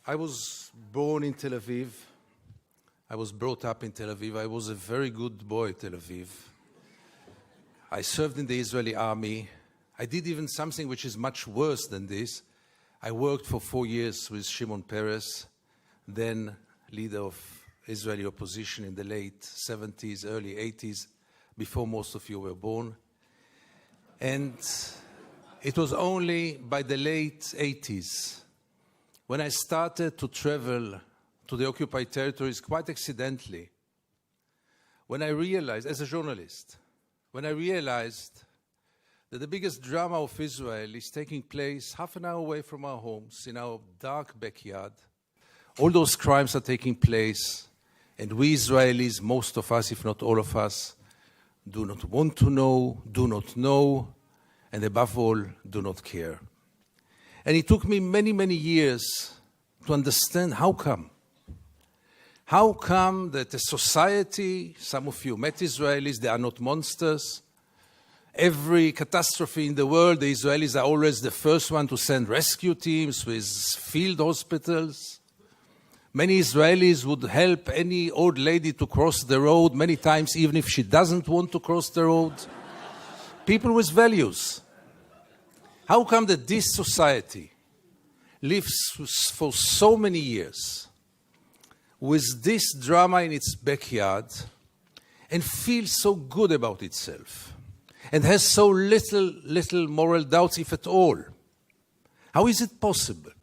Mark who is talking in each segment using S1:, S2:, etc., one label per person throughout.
S1: I was born in Tel Aviv. I was brought up in Tel Aviv. I was a very good boy in Tel Aviv. I served in the Israeli army. I did even something which is much worse than this. I worked for 4 years with Shimon Peres, then leader of Israeli opposition in the late 70s, early 80s, before most of you were born. And it was only by the late 80s when I started to travel to the occupied territories quite accidentally, when I realized, as a journalist, when I realized that the biggest drama of Israel is taking place half an hour away from our homes, in our dark backyard. All those crimes are taking place, and we Israelis, most of us, if not all of us, do not want to know, do not know, and above all, do not care. And it took me many, many years to understand how come. How come that a society, some of you met Israelis, they are not monsters. Every catastrophe in the world, the Israelis are always the first one to send rescue teams with field hospitals. Many Israelis would help any old lady to cross the road many times, even if she doesn't want to cross the road. People with values. How come that this society lives for so many years with this drama in its backyard and feels so good about itself and has so little moral doubts, if at all? How is it possible?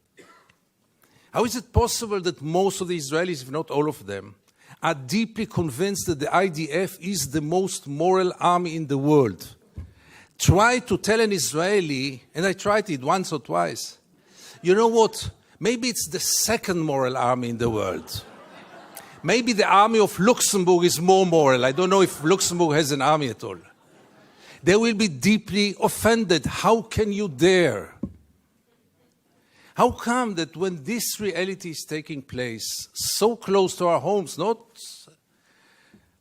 S1: How is it possible that most of the Israelis, if not all of them, are deeply convinced that the IDF is the most moral army in the world? Try to tell an Israeli, and I tried it once or twice, you know what, maybe it's the second moral army in the world. Maybe the army of Luxembourg is more moral. I don't know if Luxembourg has an army at all. They will be deeply offended. How can you dare? How come that when this reality is taking place so close to our homes, not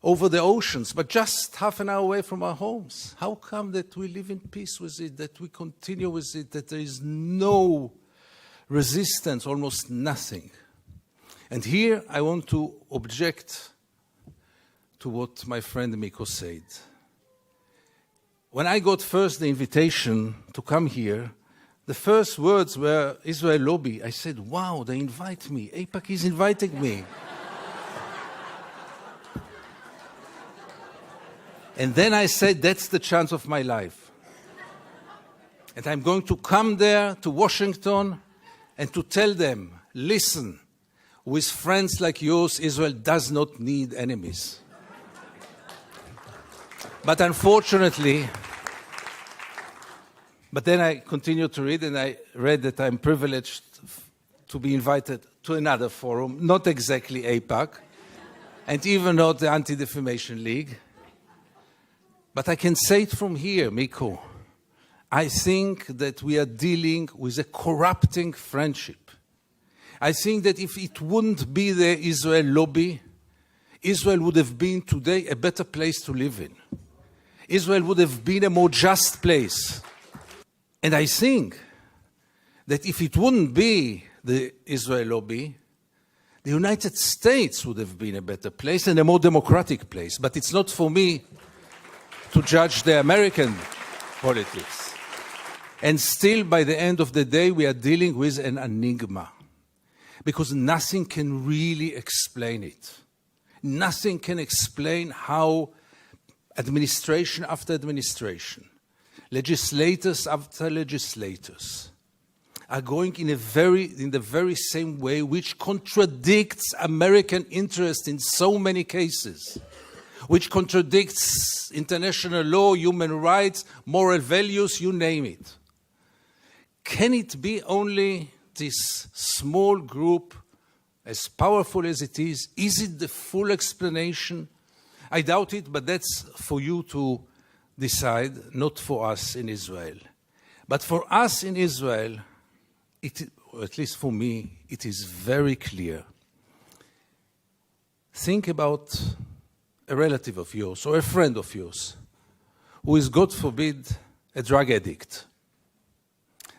S1: over the oceans, but just half an hour away from our homes, how come that we live in peace with it, that we continue with it, that there is no resistance, almost nothing? And here I want to object to what my friend Miko said. When I got first the invitation to come here, the first words were Israel Lobby. I said, wow, they invite me. AIPAC is inviting me. And then I said, that's the chance of my life. And I'm going to come there to Washington and to tell them, listen, with friends like yours, Israel does not need enemies. But unfortunately, but then I continued to read, and I read that I'm privileged to be invited to another forum, not exactly AIPAC, and even not the Anti-Defamation League. But I can say it from here, Miko. I think that we are dealing with a corrupting friendship. I think that if it wouldn't be the Israel lobby, Israel would have been today a better place to live in. Israel would have been a more just place. And I think that if it wouldn't be the Israel lobby, the United States would have been a better place and a more democratic place. But it's not for me to judge the American politics. And still, by the end of the day, we are dealing with an enigma, because nothing can really explain it. Nothing can explain how administration after administration, legislators after legislators, are going in the very same way, which contradicts American interest in so many cases, which contradicts international law, human rights, moral values, you name it. Can it be only this small group, as powerful as it is? Is it the full explanation? I doubt it, but that's for you to decide, not for us in Israel. But for us in Israel, or at least for me, it is very clear. Think about a relative of yours or a friend of yours who is, God forbid, a drug addict.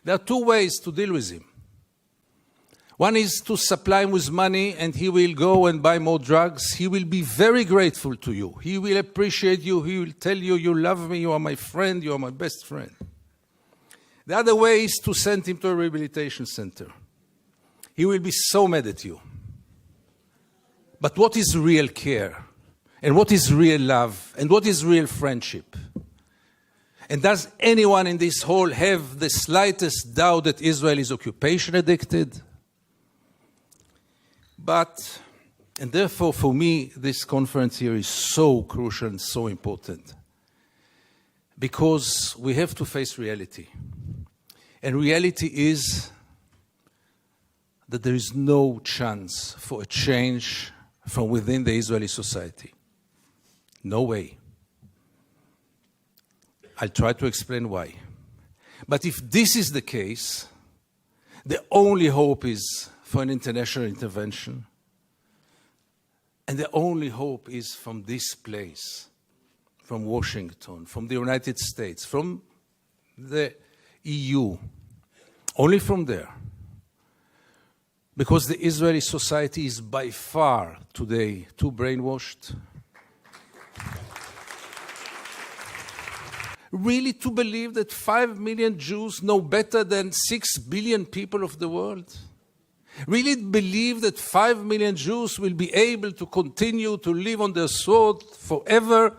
S1: There are two ways to deal with him. One is to supply him with money and he will go and buy more drugs. He will be very grateful to you. He will appreciate you. He will tell you, you love me, you are my friend, you are my best friend. The other way is to send him to a rehabilitation center. He will be so mad at you. But what is real care? And what is real love? And what is real friendship? And does anyone in this hall have the slightest doubt that Israel is occupation addicted? But, and therefore for me, this conference here is so crucial and so important. Because we have to face reality. And reality is that there is no chance for a change from within the Israeli society. No way. I'll try to explain why. But if this is the case, the only hope is for an international intervention. And the only hope is from this place, from Washington, from the United States, from the EU, only from there. Because the Israeli society is by far today too brainwashed. Really to believe that 5 million Jews know better than 6 billion people of the world? Really believe that 5 million Jews will be able to continue to live on their sword forever?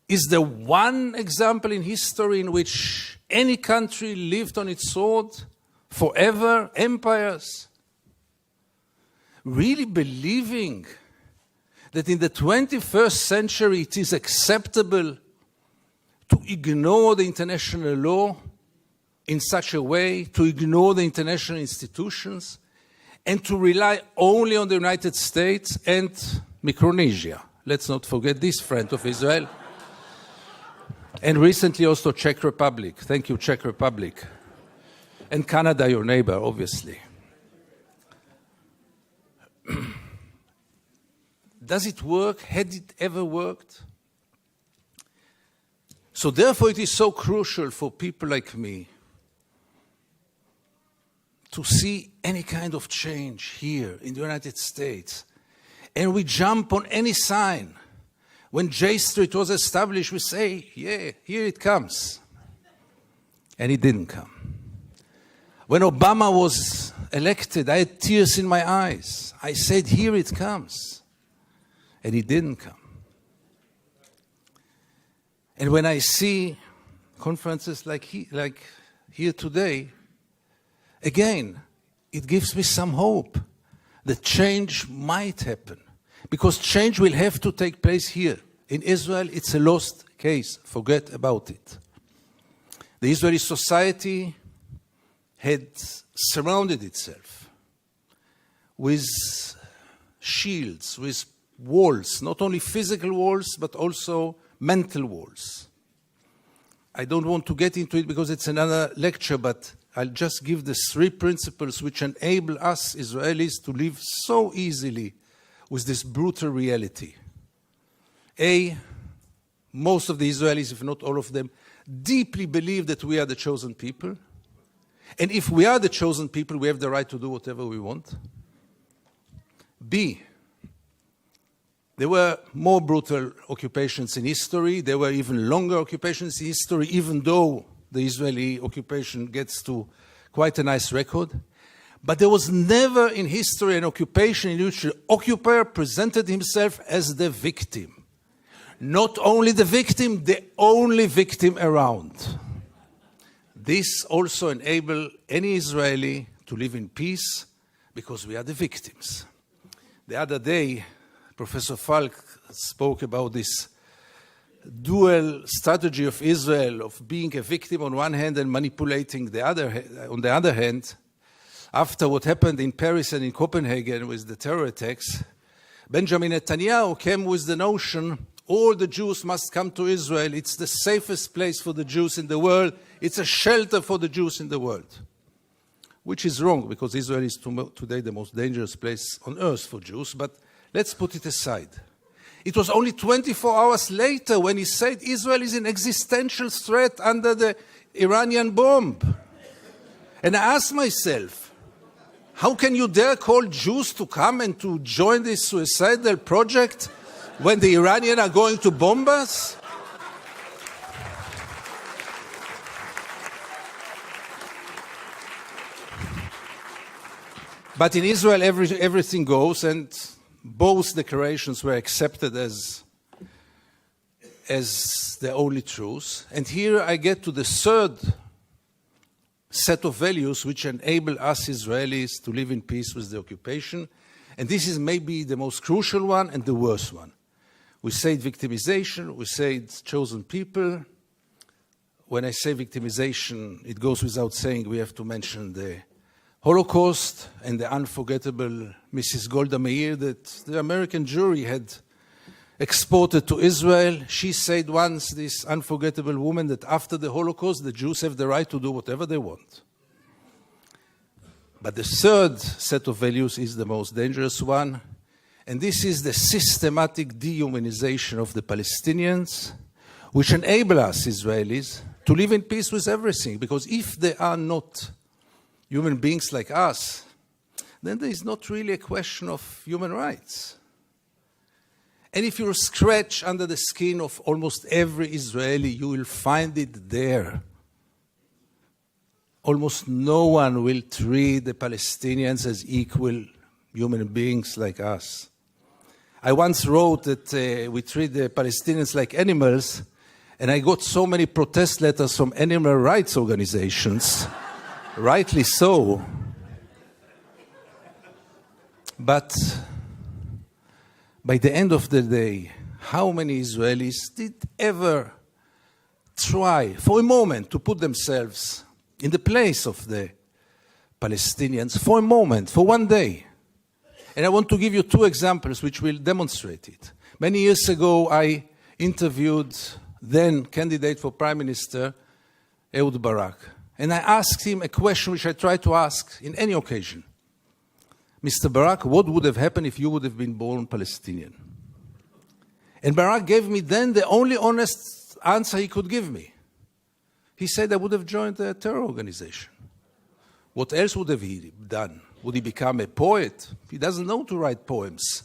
S1: Is there one example in history in which any country lived on its sword forever? Empires? Really believing that in the 21st century it is acceptable to ignore the international law in such a way, to ignore the international institutions, and to rely only on the United States and Micronesia. Let's not forget this friend of Israel. And recently also Czech Republic. Thank you, Czech Republic. And Canada, your neighbor, obviously. Does it work? Had it ever worked? So therefore it is so crucial for people like me to see any kind of change here in the United States. And we jump on any sign. When J Street was established, we say, yeah, here it comes. And it didn't come. When Obama was elected, I had tears in my eyes. I said, here it comes. And it didn't come. And when I see conferences like here today, again, it gives me some hope that change might happen. Because change will have to take place here. In Israel, it's a lost case. Forget about it. The Israeli society had surrounded itself with shields, with walls, not only physical walls, but also mental walls. I don't want to get into it because it's another lecture, but I'll just give the 3 principles which enable us Israelis to live so easily with this brutal reality. A, most of the Israelis, if not all of them, deeply believe that we are the chosen people. And if we are the chosen people, we have the right to do whatever we want. B, there were more brutal occupations in history. There were even longer occupations in history, even though the Israeli occupation gets to quite a nice record. But there was never in history an occupation in which the occupier presented himself as the victim. Not only the victim, the only victim around. This also enables any Israeli to live in peace because we are the victims. The other day, Professor Falk spoke about this dual strategy of Israel of being a victim on one hand and manipulating on the other hand. After what happened in Paris and in Copenhagen with the terror attacks, Benjamin Netanyahu came with the notion all the Jews must come to Israel. It's the safest place for the Jews in the world. It's a shelter for the Jews in the world. Which is wrong because Israel is today the most dangerous place on earth for Jews. But let's put it aside. It was only 24 hours later when he said Israel is an existential threat under the Iranian bomb. And I asked myself, How can you dare call Jews to come and to join this suicidal project when the Iranians are going to bomb us? But in Israel, everything goes, and both declarations were accepted as the only truth. And here I get to the third set of values which enable us Israelis to live in peace with the occupation. And this is maybe the most crucial one and the worst one. We say victimization, we say chosen people. When I say victimization, it goes without saying we have to mention the Holocaust and the unforgettable Mrs. Golda Meir that the American jury had exported to Israel. She said once, this unforgettable woman, that after the Holocaust, the Jews have the right to do whatever they want. But the third set of values is the most dangerous one, and this is the systematic dehumanization of the Palestinians, which enable us Israelis to live in peace with everything, because if they are not human beings like us, then there is not really a question of human rights. And if you scratch under the skin of almost every Israeli, you will find it there. Almost no one will treat the Palestinians as equal human beings like us. I once wrote that we treat the Palestinians like animals, and I got so many protest letters from animal rights organizations. Rightly so. But by the end of the day, how many Israelis did ever try for a moment to put themselves in the place of the Palestinians for a moment, for one day? And I want to give you two examples which will demonstrate it. Many years ago, I interviewed then candidate for Prime Minister Ehud Barak. And I asked him a question which I try to ask in any occasion. Mr. Barak, what would have happened if you would have been born Palestinian? And Barak gave me then the only honest answer he could give me. He said I would have joined a terror organization. What else would have he done? Would he become a poet? He doesn't know to write poems.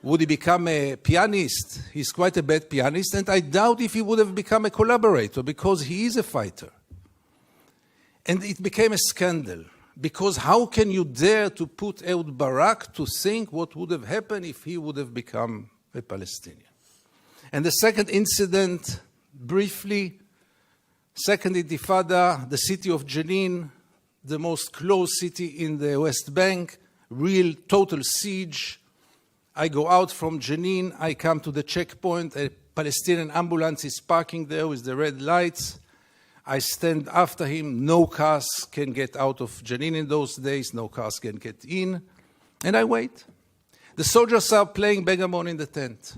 S1: Would he become a pianist? He's quite a bad pianist, and I doubt if he would have become a collaborator, because he is a fighter. And it became a scandal, because how can you dare to put Ehud Barak to think what would have happened if he would have become a Palestinian? And the second incident, briefly, Second Intifada, the city of Jenin, the most closed city in the West Bank, real total siege. I go out from Jenin, I come to the checkpoint, a Palestinian ambulance is parking there with the red lights. I stand after him, no cars can get out of Jenin in those days, no cars can get in, and I wait. The soldiers are playing backgammon in the tent.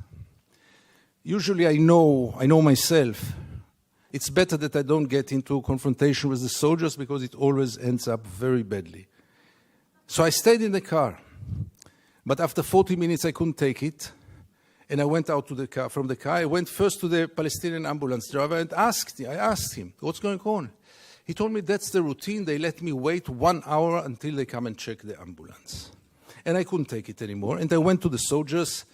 S1: Usually I know myself, it's better that I don't get into a confrontation with the soldiers because it always ends up very badly. So I stayed in the car, but after 40 minutes I couldn't take it, and I went out to the car. From the car, I went first to the Palestinian ambulance driver and I asked him, what's going on? He told me that's the routine. They let me wait 1 hour until they come and check the ambulance. And I couldn't take it anymore. And I went to the soldiers.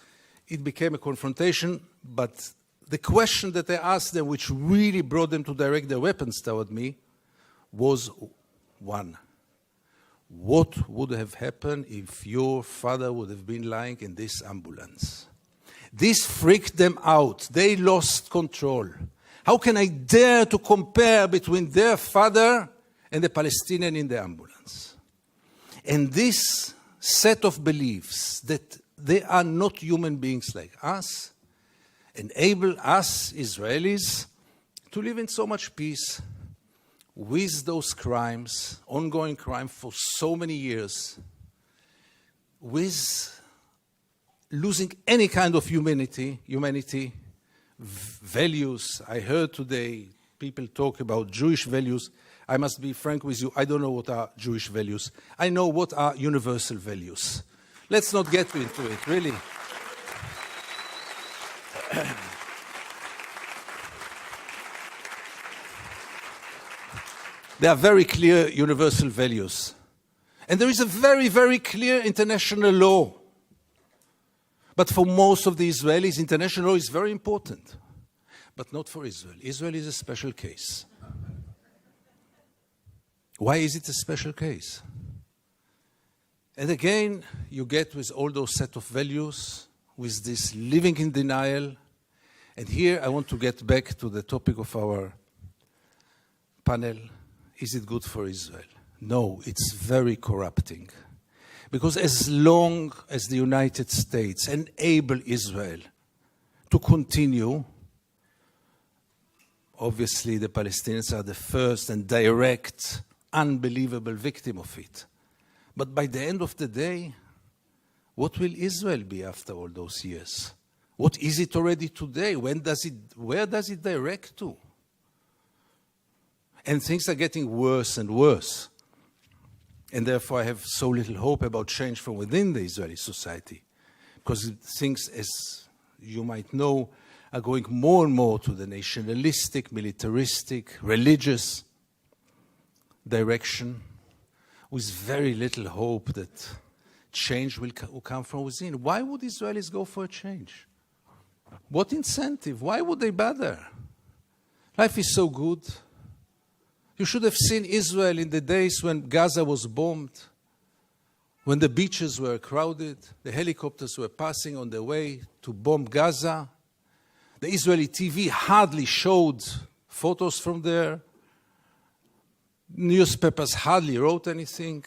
S1: It became a confrontation. But the question that I asked them, which really brought them to direct their weapons toward me, was one. What would have happened if your father would have been lying in this ambulance? This freaked them out. They lost control. How can I dare to compare between their father and the Palestinian in the ambulance? And this set of beliefs that they are not human beings like us enable us Israelis to live in so much peace with those crimes, ongoing crime for so many years, with losing any kind of humanity, values. I heard today people talk about Jewish values. I must be frank with you, I don't know what are Jewish values. I know what are universal values. Let's not get into it, really. There are very clear universal values. And there is a very, very clear international law. But for most of the Israelis, international law is very important. But not for Israel. Israel is a special case. Why is it a special case? And again, you get with all those set of values, with this living in denial. And here I want to get back to the topic of our panel. Is it good for Israel? No, it's very corrupting. Because as long as the United States enable Israel to continue, obviously the Palestinians are the first and direct, unbelievable victim of it. But by the end of the day, what will Israel be after all those years? What is it already today? Where does it direct to? And things are getting worse and worse. And therefore I have so little hope about change from within the Israeli society. Because things, as you might know, are going more and more to the nationalistic, militaristic, religious direction, with very little hope that change will come from within. Why would Israelis go for a change? What incentive? Why would they bother? Life is so good. You should have seen Israel in the days when Gaza was bombed, when the beaches were crowded, the helicopters were passing on their way to bomb Gaza. The Israeli TV hardly showed photos from there. Newspapers hardly wrote anything.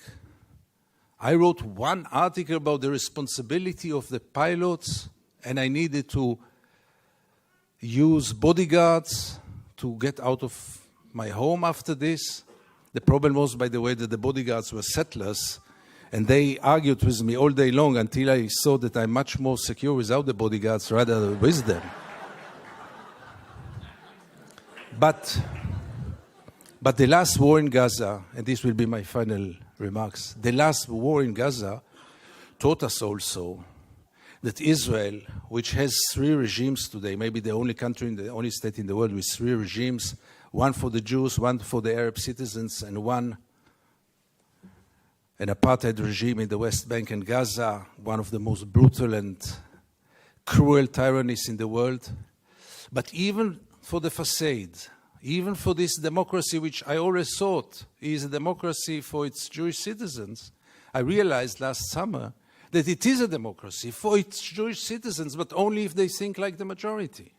S1: I wrote one article about the responsibility of the pilots, and I needed to use bodyguards to get out of my home after this. The problem was, by the way, that the bodyguards were settlers, and they argued with me all day long until I saw that I'm much more secure without the bodyguards rather than with them. But the last war in Gaza, and this will be my final remarks, the last war in Gaza taught us also that Israel, which has three regimes today, maybe the only country, the only state in the world with three regimes, one for the Jews, one for the Arab citizens, and one an apartheid regime in the West Bank and Gaza, one of the most brutal and cruel tyrannies in the world. But even for the facade, even for this democracy, which I always thought is a democracy for its Jewish citizens, I realized last summer that it is a democracy for its Jewish citizens, but only if they think like the majority.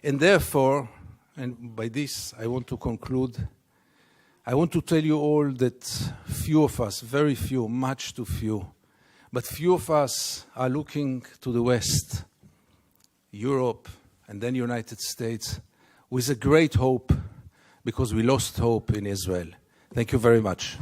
S1: And therefore, and by this I want to conclude, I want to tell you all that few of us, very few, much too few, but few of us are looking to the West, Europe, and then United States, with a great hope, because we lost hope in Israel. Thank you very much.